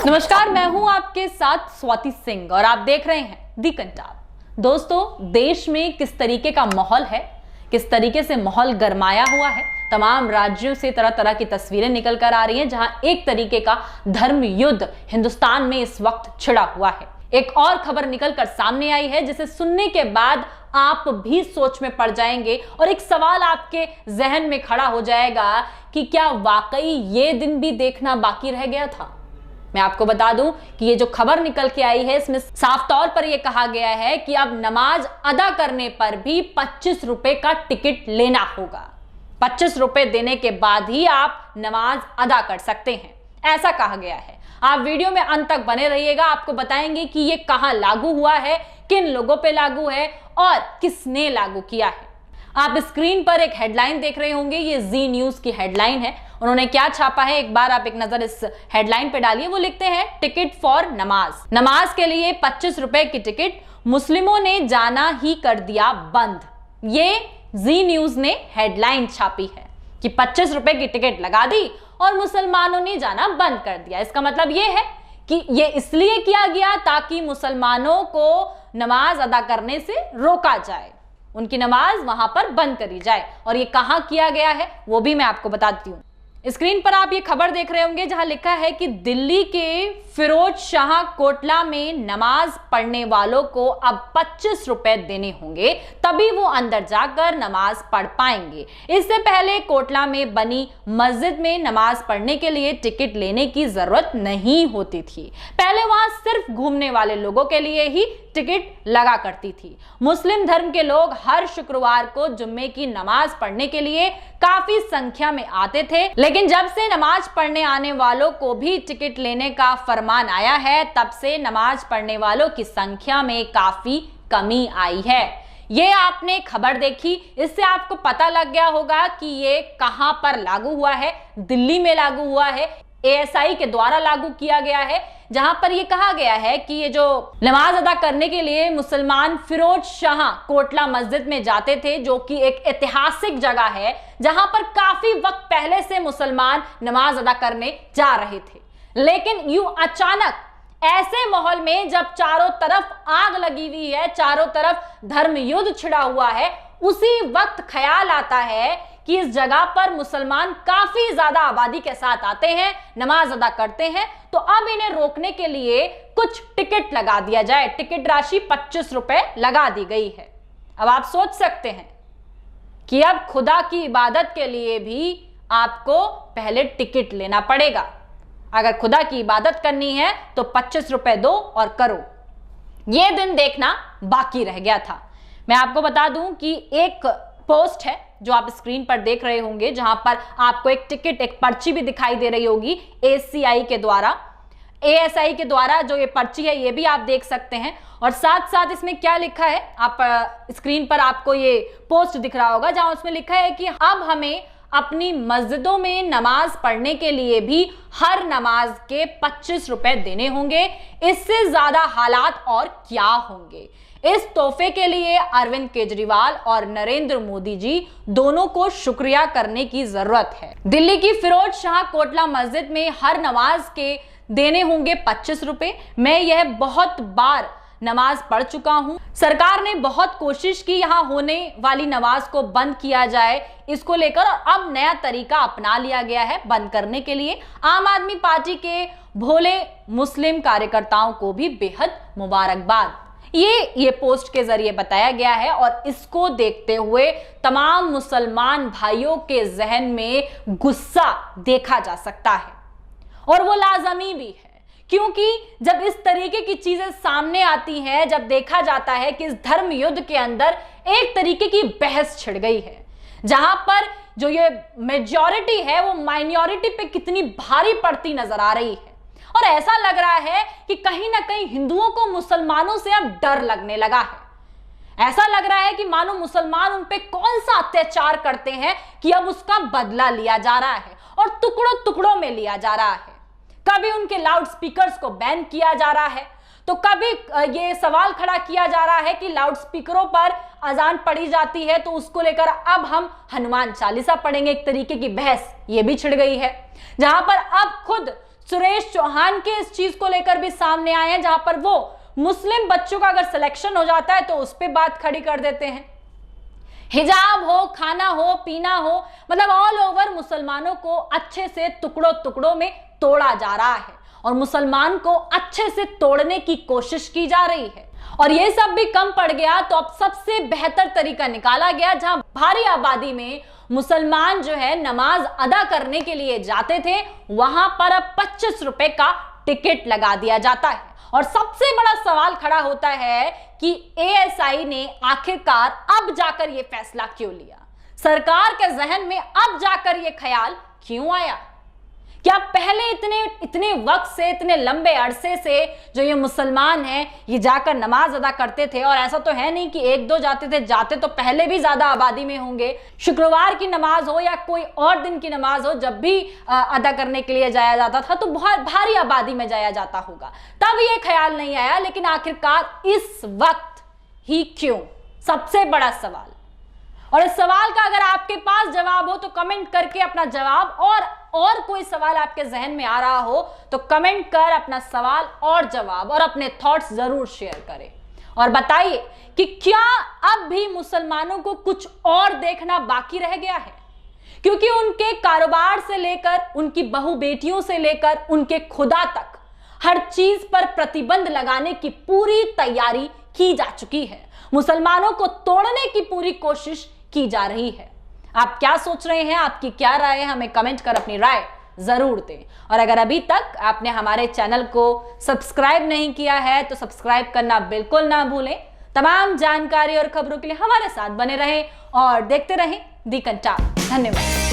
नमस्कार, मैं हूं आपके साथ स्वाति सिंह और आप देख रहे हैं दी कंटाप। दोस्तों, देश में किस तरीके का माहौल है, किस तरीके से माहौल गरमाया हुआ है। तमाम राज्यों से तरह तरह की तस्वीरें निकल कर आ रही हैं, जहां एक तरीके का धर्म युद्ध हिंदुस्तान में इस वक्त छिड़ा हुआ है। एक और खबर निकल कर सामने आई है जिसे सुनने के बाद आप भी सोच में पड़ जाएंगे और एक सवाल आपके जहन में खड़ा हो जाएगा कि क्या वाकई ये दिन भी देखना बाकी रह गया था। मैं आपको बता दूं कि ये जो खबर निकल के आई है, इसमें साफ तौर पर यह कहा गया है कि अब नमाज अदा करने पर भी 25 रुपए का टिकट लेना होगा। 25 रुपए देने के बाद ही आप नमाज अदा कर सकते हैं, ऐसा कहा गया है। आप वीडियो में अंत तक बने रहिएगा, आपको बताएंगे कि ये कहां लागू हुआ है, किन लोगों पे लागू है और किसने लागू किया है। आप स्क्रीन पर एक हेडलाइन देख रहे होंगे, ये जी न्यूज की हेडलाइन है। उन्होंने क्या छापा है, एक बार आप एक नजर इस हेडलाइन पे डालिए। वो लिखते हैं, टिकट फॉर नमाज। नमाज के लिए 25 रुपए की टिकट मुस्लिमों ने जाना ही कर दिया बंद। ये जी न्यूज ने हेडलाइन छापी है कि 25 रुपए की टिकट लगा दी और मुसलमानों ने जाना बंद कर दिया। इसका मतलब ये है कि ये इसलिए किया गया ताकि मुसलमानों को नमाज अदा करने से रोका जाए, उनकी नमाज वहां पर बंद करी जाए। और ये कहां किया गया है वो भी मैं आपको बताती हूं। स्क्रीन पर आप ये खबर देख रहे होंगे जहां लिखा है कि दिल्ली के फिरोज शाह कोटला में नमाज पढ़ने वालों को अब 25 रुपए देने होंगे, तभी वो अंदर जाकर नमाज पढ़ पाएंगे। इससे पहले कोटला में बनी मस्जिद में नमाज पढ़ने के लिए टिकट लेने की जरूरत नहीं होती थी। पहले वहां सिर्फ घूमने वाले लोगों के लिए ही टिकट लगा करती थी। मुस्लिम धर्म के लोग हर शुक्रवार को जुम्मे की नमाज पढ़ने के लिए काफी संख्या में आते थे, लेकिन जब से नमाज पढ़ने आने वालों को भी टिकट लेने का फरमान आया है, तब से नमाज पढ़ने वालों की संख्या में काफी कमी आई है। ये आपने खबर देखी, इससे आपको पता लग गया होगा कि ये कहां पर लागू हुआ है। दिल्ली में लागू हुआ है, एएसआई के द्वारा लागू किया गया है, जहां पर यह कहा गया है कि ये जो नमाज अदा करने के लिए मुसलमान फिरोज शाह कोटला मस्जिद में जाते थे, जो कि एक ऐतिहासिक जगह है जहां पर काफी वक्त पहले से मुसलमान नमाज अदा करने जा रहे थे। लेकिन यूं अचानक ऐसे माहौल में जब चारों तरफ आग लगी हुई है, चारों तरफ धर्म युद्ध छिड़ा हुआ है, उसी वक्त ख्याल आता है कि इस जगह पर मुसलमान काफी ज्यादा आबादी के साथ आते हैं, नमाज अदा करते हैं, तो अब इन्हें रोकने के लिए कुछ टिकट लगा दिया जाए। टिकट राशि 25 रुपए लगा दी गई है। अब आप सोच सकते हैं कि अब खुदा की इबादत के लिए भी आपको पहले टिकट लेना पड़ेगा। अगर खुदा की इबादत करनी है तो 25 रुपए दो और करो। यह दिन देखना बाकी रह गया था। मैं आपको बता दूं कि एक पोस्ट है जो आप स्क्रीन पर देख रहे होंगे, जहां पर आपको एक टिकट, एक पर्ची भी दिखाई दे रही होगी एएसआई के द्वारा जो ये पर्ची है ये भी आप देख सकते हैं। और साथ साथ इसमें क्या लिखा है, आप स्क्रीन पर आपको ये पोस्ट दिख रहा होगा, जहां उसमें लिखा है कि अब हमें अपनी मस्जिदों में नमाज पढ़ने के लिए भी हर नमाज के 25 रुपए देने होंगे। इससे ज्यादा हालात और क्या होंगे। इस तोहफे के लिए अरविंद केजरीवाल और नरेंद्र मोदी जी दोनों को शुक्रिया करने की जरूरत है। दिल्ली की फिरोज शाह कोटला मस्जिद में हर नमाज के देने होंगे 25 रुपए। मैं यह बहुत बार नमाज पढ़ चुका हूं। सरकार ने बहुत कोशिश की यहां होने वाली नमाज को बंद किया जाए, इसको लेकर, और अब नया तरीका अपना लिया गया है बंद करने के लिए। आम आदमी पार्टी के भोले मुस्लिम कार्यकर्ताओं को भी बेहद मुबारकबाद। ये पोस्ट के जरिए बताया गया है और इसको देखते हुए तमाम मुसलमान भाइयों के जहन में गुस्सा देखा जा सकता है, और वो लाजमी भी है, क्योंकि जब इस तरीके की चीजें सामने आती हैं, जब देखा जाता है कि इस धर्म युद्ध के अंदर एक तरीके की बहस छिड़ गई है, जहां पर जो ये मेजॉरिटी है वो माइनॉरिटी पे कितनी भारी पड़ती नजर आ रही है। और ऐसा लग रहा है कि कहीं ना कहीं हिंदुओं को मुसलमानों से अब डर लगने लगा है। ऐसा लग रहा है कि मानो मुसलमान उन पे कौन सा अत्याचार करते हैं कि अब उसका बदला लिया जा रहा है और टुकड़ों टुकड़ों में लिया जा रहा है। कभी उनके लाउड स्पीकर्स को बैन किया जा रहा है, तो कभी ये सवाल खड़ा किया जा रहा है कि लाउड स्पीकरों पर अजान पढ़ी जाती है तो उसको लेकर अब हम हनुमान चालीसा पढ़ेंगे। एक तरीके की बहस ये भी छिड़ गई है, जहां पर अब खुद सुरेश चौहान के इस चीज को लेकर भी सामने आए हैं, जहां पर वो मुस्लिम बच्चों का अगर सिलेक्शन हो जाता है तो उस पर बात खड़ी कर देते हैं। हिजाब हो, खाना हो, पीना हो, मतलब ऑल ओवर मुसलमानों को अच्छे से टुकड़ों टुकड़ों में तोड़ा जा रहा है और मुसलमान को अच्छे से तोड़ने की कोशिश की जा रही है। और ये सब भी कम पड़ गया तो अब सबसे बेहतर तरीका निकाला गया, जहां भारी आबादी में मुसलमान जो है नमाज अदा करने के लिए जाते थे, वहां पर अब 25 रुपए का टिकट लगा दिया जाता है। और सबसे बड़ा सवाल खड़ा होता है कि एएसआई ने आखिरकार अब जाकर यह फैसला क्यों लिया? सरकार के जहन में अब जाकर यह ख्याल क्यों आया? क्या पहले इतने वक्त से, इतने लंबे अरसे से जो ये मुसलमान हैं ये जाकर नमाज अदा करते थे, और ऐसा तो है नहीं कि एक दो जाते थे, जाते तो पहले भी ज्यादा आबादी में होंगे। शुक्रवार की नमाज हो या कोई और दिन की नमाज हो, जब भी अदा करने के लिए जाया जाता था तो बहुत भारी आबादी में जाया जाता होगा, तब ये ख्याल नहीं आया। लेकिन आखिरकार इस वक्त ही क्यों? सबसे बड़ा सवाल। और इस सवाल का अगर आपके पास जवाब हो तो कमेंट करके अपना जवाब, और कोई सवाल आपके जहन में आ रहा हो तो कमेंट कर अपना सवाल और जवाब और अपने थॉट्स जरूर शेयर करें। और बताइए कि क्या अब भी मुसलमानों को कुछ और देखना बाकी रह गया है? क्योंकि उनके कारोबार से लेकर, उनकी बहू बेटियों से लेकर उनके खुदा तक हर चीज पर प्रतिबंध लगाने की पूरी तैयारी की जा चुकी है। मुसलमानों को तोड़ने की पूरी कोशिश की जा रही है। आप क्या सोच रहे हैं? आपकी क्या राय है? हमें कमेंट कर अपनी राय जरूर दें। और अगर अभी तक आपने हमारे चैनल को सब्सक्राइब नहीं किया है तो सब्सक्राइब करना बिल्कुल ना भूलें। तमाम जानकारी और खबरों के लिए हमारे साथ बने रहें और देखते रहें दी कंटाप। धन्यवाद।